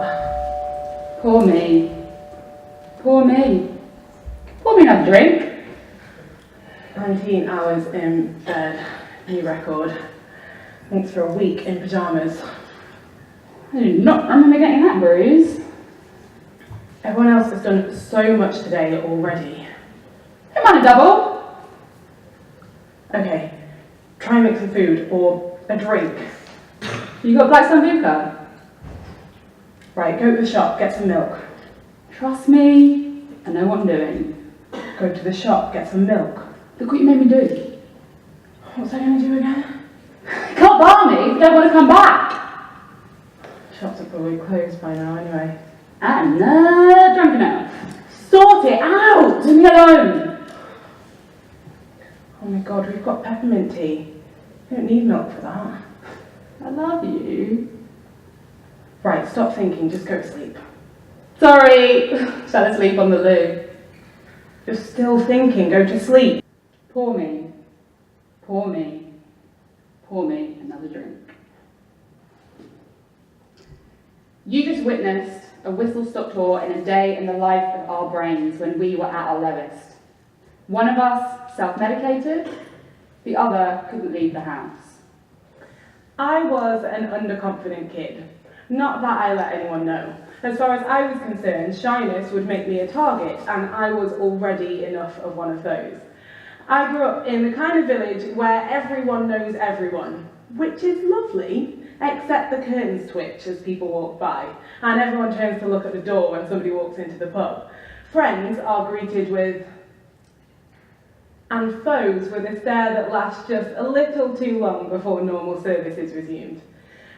start. Poor me. Poor me. Pour me another drink. 19 hours in bed, new record. Thanks for a week in pyjamas. I do not remember getting that bruise. Everyone else has done so much today already. Don't mind a double. Okay, try and make some food or a drink. You got black sambuca? Right, go to the shop, get some milk. Trust me, I know what I'm doing. Go to the shop, get some milk. Look what you made me do. What was I going to do again? You can't bar me if you don't want to come back. Shops are probably closed by now anyway. I'm not drunk enough. Sort it out! Leave me alone! Oh my god, we've got peppermint tea. We don't need milk for that. I love you. Right, stop thinking, just go to sleep. Sorry, fell asleep on the loo. You're still thinking, go to sleep. Pour me. Pour me. Pour me another drink. You just witnessed a whistle-stop tour in a day in the life of our brains when we were at our lowest. One of us self-medicated, the other couldn't leave the house. I was an underconfident kid. Not that I let anyone know. As far as I was concerned, shyness would make me a target, and I was already enough of one of those. I grew up in the kind of village where everyone knows everyone, which is lovely, except the curtains twitch as people walk by, and everyone turns to look at the door when somebody walks into the pub. Friends are greeted with, and foes with a stare that lasts just a little too long before normal service is resumed.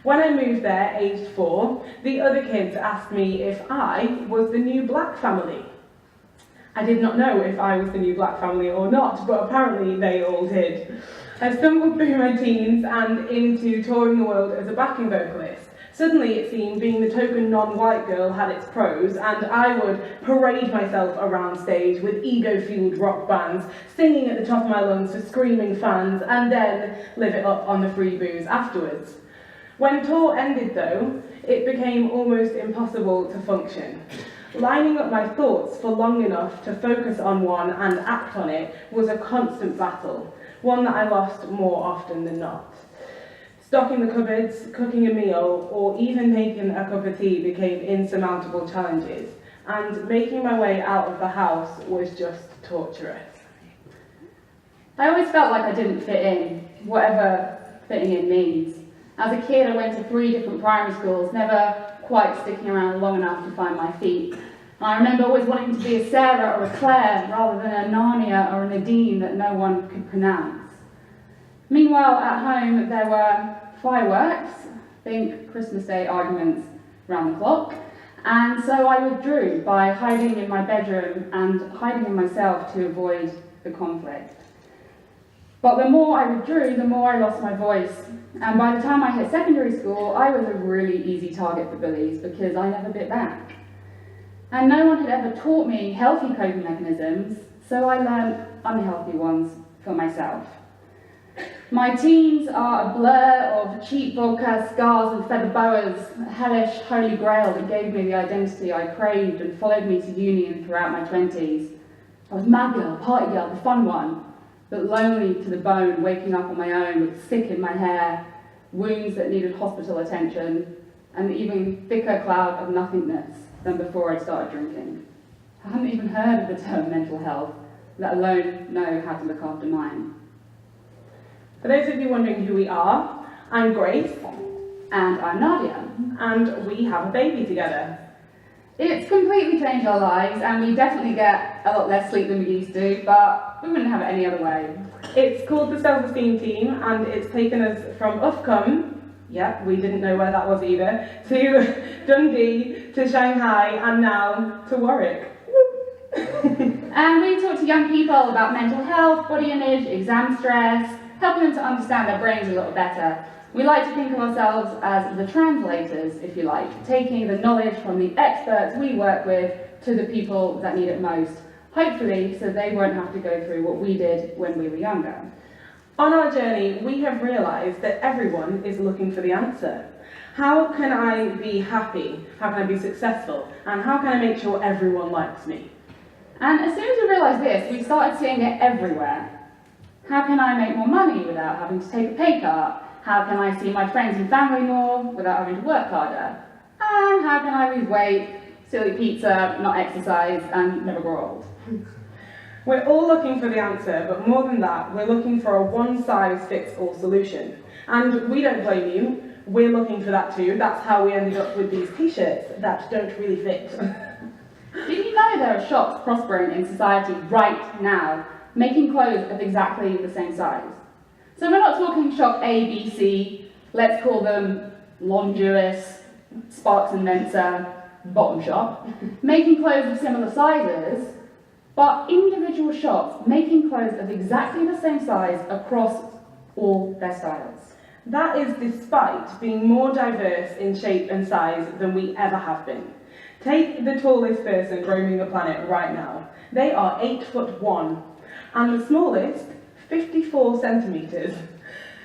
When I moved there, aged 4, the other kids asked me if I was the new black family. I did not know if I was the new black family or not, but apparently they all did. I stumbled through my teens and into touring the world as a backing vocalist. Suddenly it seemed being the token non-white girl had its pros, and I would parade myself around stage with ego-fueled rock bands, singing at the top of my lungs for screaming fans, and then live it up on the free booze afterwards. When tour ended though, it became almost impossible to function. Lining up my thoughts for long enough to focus on one and act on it was a constant battle, one that I lost more often than not. Stocking the cupboards, cooking a meal, or even making a cup of tea became insurmountable challenges, and making my way out of the house was just torturous. I always felt like I didn't fit in, whatever fitting in means. As a kid, I went to 3 different primary schools, never quite sticking around long enough to find my feet. And I remember always wanting to be a Sarah or a Claire rather than a Narnia or a Nadine that no one could pronounce. Meanwhile, at home, there were fireworks, think Christmas Day arguments round the clock, and so I withdrew by hiding in my bedroom and hiding in myself to avoid the conflict. But the more I withdrew, the more I lost my voice. And by the time I hit secondary school, I was a really easy target for bullies because I never bit back. And no one had ever taught me healthy coping mechanisms, so I learned unhealthy ones for myself. My teens are a blur of cheap vodka, scars and feather boas, a hellish holy grail that gave me the identity I craved and followed me to uni and throughout my 20s. I was mad girl, party girl, the fun one, but lonely to the bone, waking up on my own with sick in my hair, wounds that needed hospital attention, and an even thicker cloud of nothingness than before I started drinking. I hadn't even heard of the term mental health, let alone know how to look after mine. For those of you wondering who we are, I'm Grace. And I'm Nadia. And we have a baby together. It's completely changed our lives, and we definitely get a lot less sleep than we used to, but we wouldn't have it any other way. It's called the Self-Esteem Team, and it's taken us from Ufcombe, yeah, we didn't know where that was either, to Dundee, to Shanghai, and now to Warwick. And we talk to young people about mental health, body image, exam stress, helping them to understand their brains a little better. We like to think of ourselves as the translators, if you like, taking the knowledge from the experts we work with to the people that need it most, hopefully so they won't have to go through what we did when we were younger. On our journey, we have realised that everyone is looking for the answer. How can I be happy? How can I be successful? And how can I make sure everyone likes me? And as soon as we realised this, we started seeing it everywhere. How can I make more money without having to take a pay cut? How can I see my friends and family more without having to work harder? And how can I lose weight, still eat pizza, not exercise, and never grow old? We're all looking for the answer, but more than that, we're looking for a one-size-fits-all solution. And we don't blame you. We're looking for that too. That's how we ended up with these t-shirts that don't really fit. Did you know there are shops prospering in society right now, making clothes of exactly the same size? So we're not talking shop A, B, C, let's call them Longewis, Sparks and Mensa, bottom shop, making clothes of similar sizes, but individual shops making clothes of exactly the same size across all their styles. That is despite being more diverse in shape and size than we ever have been. Take the tallest person roaming the planet right now. They are 8'1", and the smallest, 54 centimetres.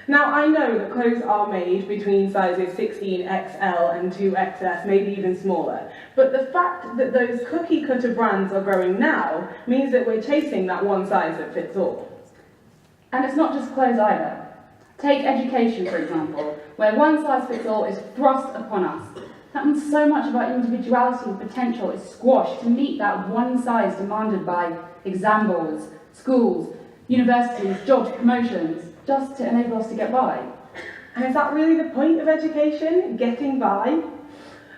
Now I know that clothes are made between sizes 16XL and 2XS, maybe even smaller, but the fact that those cookie cutter brands are growing now means that we're chasing that one size that fits all. And it's not just clothes either. Take education, for example, where one size fits all is thrust upon us. That means so much of our individuality and potential is squashed to meet that one size demanded by exam boards, schools, universities, jobs, promotions, just to enable us to get by. And is that really the point of education? Getting by?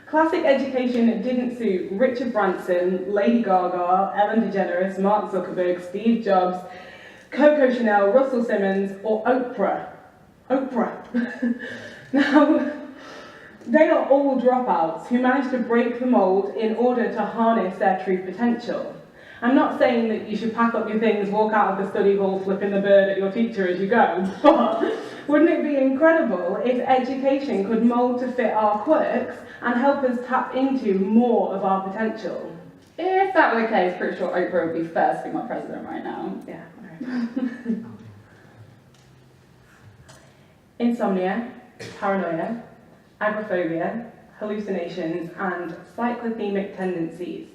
Classic education didn't suit Richard Branson, Lady Gaga, Ellen DeGeneres, Mark Zuckerberg, Steve Jobs, Coco Chanel, Russell Simmons, or Oprah. Now, they are all dropouts who managed to break the mould in order to harness their true potential. I'm not saying that you should pack up your things, walk out of the study hall flipping the bird at your teacher as you go, but wouldn't it be incredible if education could mould to fit our quirks and help us tap into more of our potential? If that were the case, pretty sure Oprah would be first being my president right now. Yeah, alright. Insomnia, paranoia, agoraphobia, hallucinations, and cyclothemic tendencies.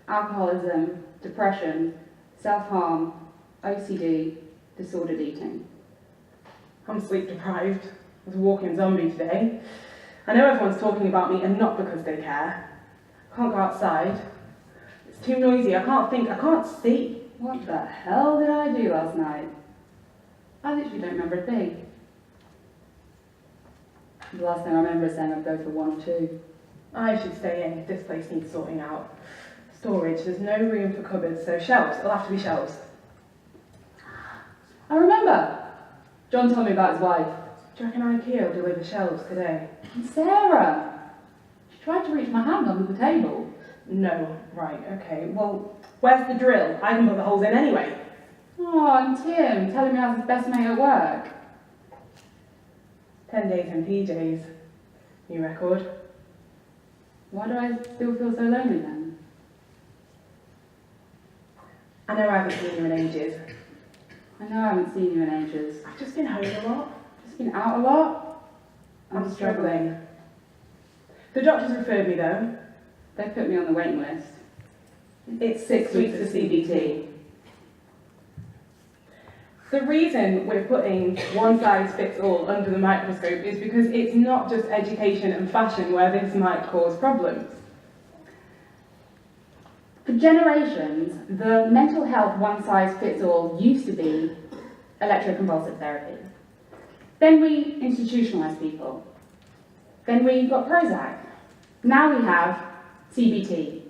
Alcoholism, depression, self-harm, OCD, disordered eating. I'm sleep deprived. I was a walking zombie today. I know everyone's talking about me, and not because they care. I can't go outside. It's too noisy. I can't think. I can't see. What the hell did I do last night? I literally don't remember a thing. The last thing I remember is saying I'd go for 1 or 2. I should stay in. This place needs sorting out. Storage. There's no room for cupboards, so shelves. It'll have to be shelves. I remember. John told me about his wife. Do you reckon IKEA will deliver shelves today? And Sarah. She tried to reach my hand under the table. No. Right, okay. Well, where's the drill? I can put the holes in anyway. Oh, and Tim telling me I was his best mate at work. 10 days in PJs. New record. Why do I still feel so lonely then? I know I haven't seen you in ages. I know I haven't seen you in ages. I've just been home a lot. Just been out a lot. I'm struggling. The doctors referred me though. They put me on the waiting list. It's 6 weeks of CBT. The reason we're putting one size fits all under the microscope is because it's not just education and fashion where this might cause problems. For generations, the mental health one size fits all used to be electroconvulsive therapy. Then we institutionalised people. Then we got Prozac. Now we have CBT,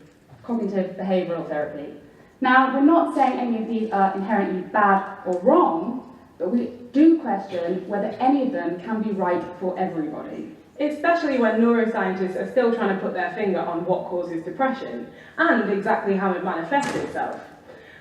cognitive behavioural therapy. Now, we're not saying any of these are inherently bad or wrong, but we do question whether any of them can be right for everybody. Especially when neuroscientists are still trying to put their finger on what causes depression and exactly how it manifests itself.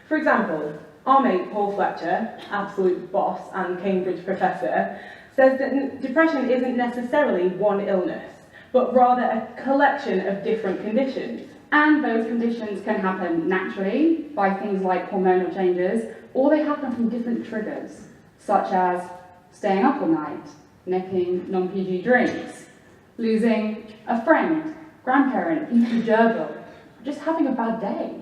For example, our mate Paul Fletcher, absolute boss and Cambridge professor, says that depression isn't necessarily one illness, but rather a collection of different conditions. And those conditions can happen naturally by things like hormonal changes, or they happen from different triggers, such as staying up all night, necking non-PG drinks, losing a friend, grandparent, even a gerbil, just having a bad day.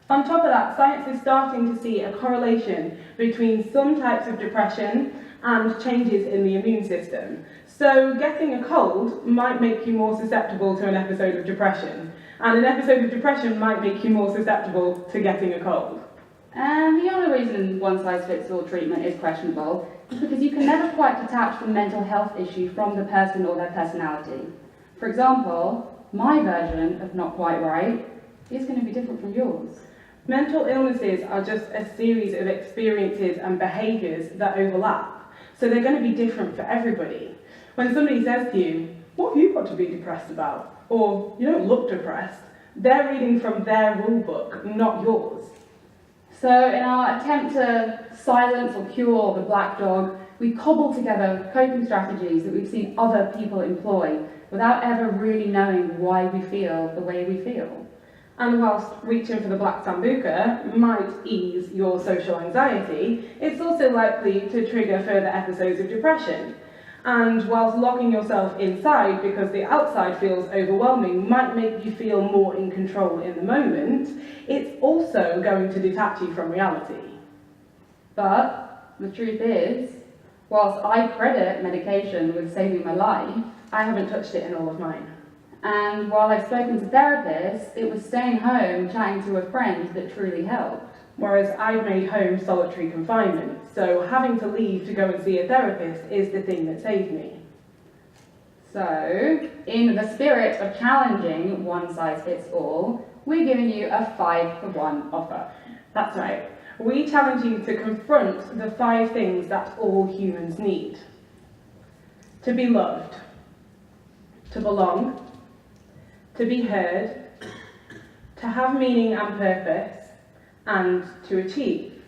On top of that, science is starting to see a correlation between some types of depression and changes in the immune system. So getting a cold might make you more susceptible to an episode of depression, and an episode of depression might make you more susceptible to getting a cold. And the other reason one-size-fits-all treatment is questionable is because you can never quite detach the mental health issue from the person or their personality. For example, my version of not quite right is going to be different from yours. Mental illnesses are just a series of experiences and behaviours that overlap, so they're going to be different for everybody. When somebody says to you, "What have you got to be depressed about?" or "You don't look depressed," they're reading from their rule book, not yours. So in our attempt to silence or cure the black dog, we cobble together coping strategies that we've seen other people employ without ever really knowing why we feel the way we feel. And whilst reaching for the black sambuca might ease your social anxiety, it's also likely to trigger further episodes of depression. And whilst locking yourself inside because the outside feels overwhelming might make you feel more in control in the moment, it's also going to detach you from reality. But the truth is, whilst I credit medication with saving my life, I haven't touched it in all of mine. and while I've spoken to therapists, it was staying home chatting to a friend that truly helped. Whereas I've made home solitary confinement, so having to leave to go and see a therapist is the thing that saved me. So, in the spirit of challenging one-size-fits-all, we're giving you a 5-for-1 offer. That's right. We challenge you to confront the 5 things that all humans need. To be loved, to belong, to be heard, to have meaning and purpose, and to achieve.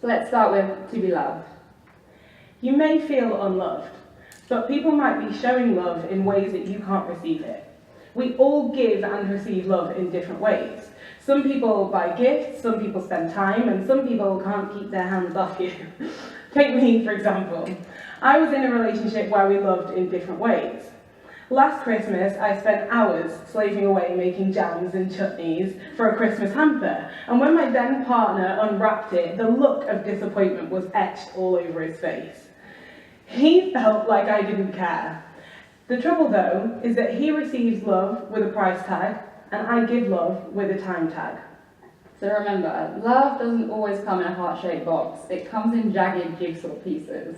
So let's start with to be loved. You may feel unloved, but people might be showing love in ways that you can't receive it. We all give and receive love in different ways. Some people buy gifts, some people spend time, and some people can't keep their hands off you. Take me, for example. I was in a relationship where we loved in different ways. Last Christmas, I spent hours slaving away making jams and chutneys for a Christmas hamper, and when my then partner unwrapped it, the look of disappointment was etched all over his face. He felt like I didn't care. The trouble, though, is that he receives love with a price tag, and I give love with a time tag. So remember, love doesn't always come in a heart-shaped box. It comes in jagged jigsaw pieces.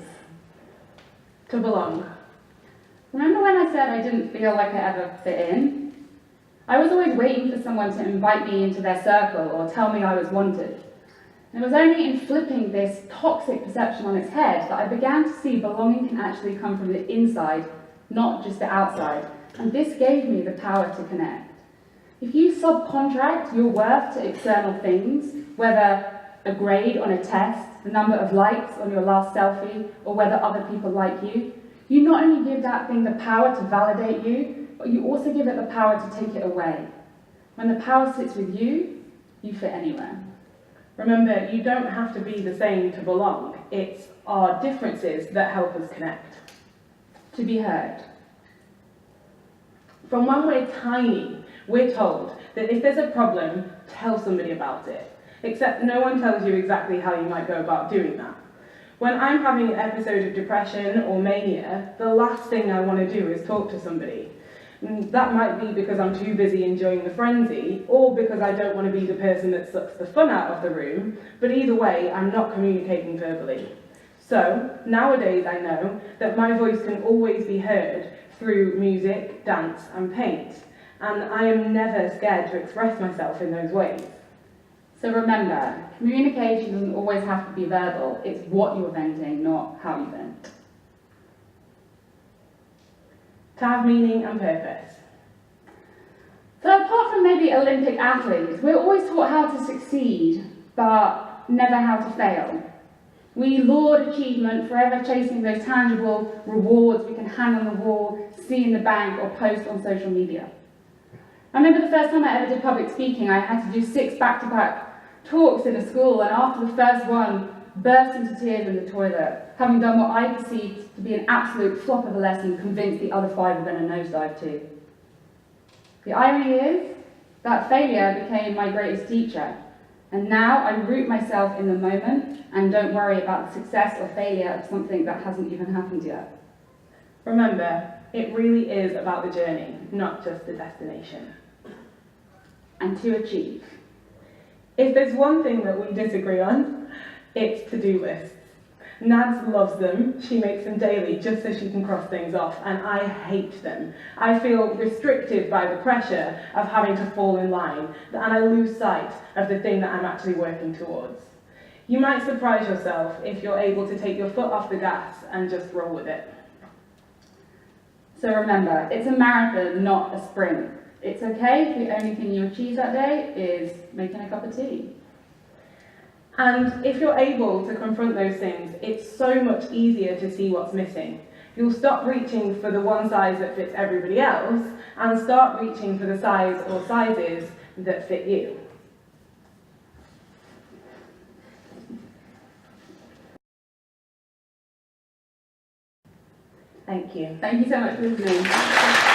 To belong. Remember when I said I didn't feel like I ever fit in? I was always waiting for someone to invite me into their circle or tell me I was wanted. And it was only in flipping this toxic perception on its head that I began to see belonging can actually come from the inside, not just the outside. And this gave me the power to connect. If you subcontract your worth to external things, whether a grade on a test, the number of likes on your last selfie, or whether other people like you, you not only give that thing the power to validate you, but you also give it the power to take it away. When the power sits with you, you fit anywhere. Remember, you don't have to be the same to belong. It's our differences that help us connect. To be heard. From when we're tiny, we're told that if there's a problem, tell somebody about it. Except no one tells you exactly how you might go about doing that. When I'm having an episode of depression or mania, the last thing I want to do is talk to somebody. That might be because I'm too busy enjoying the frenzy, or because I don't want to be the person that sucks the fun out of the room, but either way, I'm not communicating verbally. So, nowadays I know that my voice can always be heard through music, dance and paint, and I am never scared to express myself in those ways. So remember, communication doesn't always have to be verbal. It's what you're venting, not how you vent. To have meaning and purpose. So apart from maybe Olympic athletes, we're always taught how to succeed, but never how to fail. We laud achievement, forever chasing those tangible rewards we can hang on the wall, see in the bank, or post on social media. I remember the first time I ever did public speaking, I had to do 6 back-to-back talks in a school, and after the first one, burst into tears in the toilet, having done what I perceived to be an absolute flop of a lesson, convinced the other 5 were going to nosedive too. The irony is that failure became my greatest teacher, and now I root myself in the moment and don't worry about the success or failure of something that hasn't even happened yet. Remember, it really is about the journey, not just the destination. And to achieve. If there's one thing that we disagree on, it's to-do lists. Nads loves them. She makes them daily just so she can cross things off, and I hate them. I feel restricted by the pressure of having to fall in line, and I lose sight of the thing that I'm actually working towards. You might surprise yourself if you're able to take your foot off the gas and just roll with it. So remember, it's a marathon, not a sprint. It's okay if the only thing you achieve that day is making a cup of tea. And if you're able to confront those things, it's so much easier to see what's missing. You'll stop reaching for the one size that fits everybody else and start reaching for the size or sizes that fit you. Thank you. Thank you so much for listening.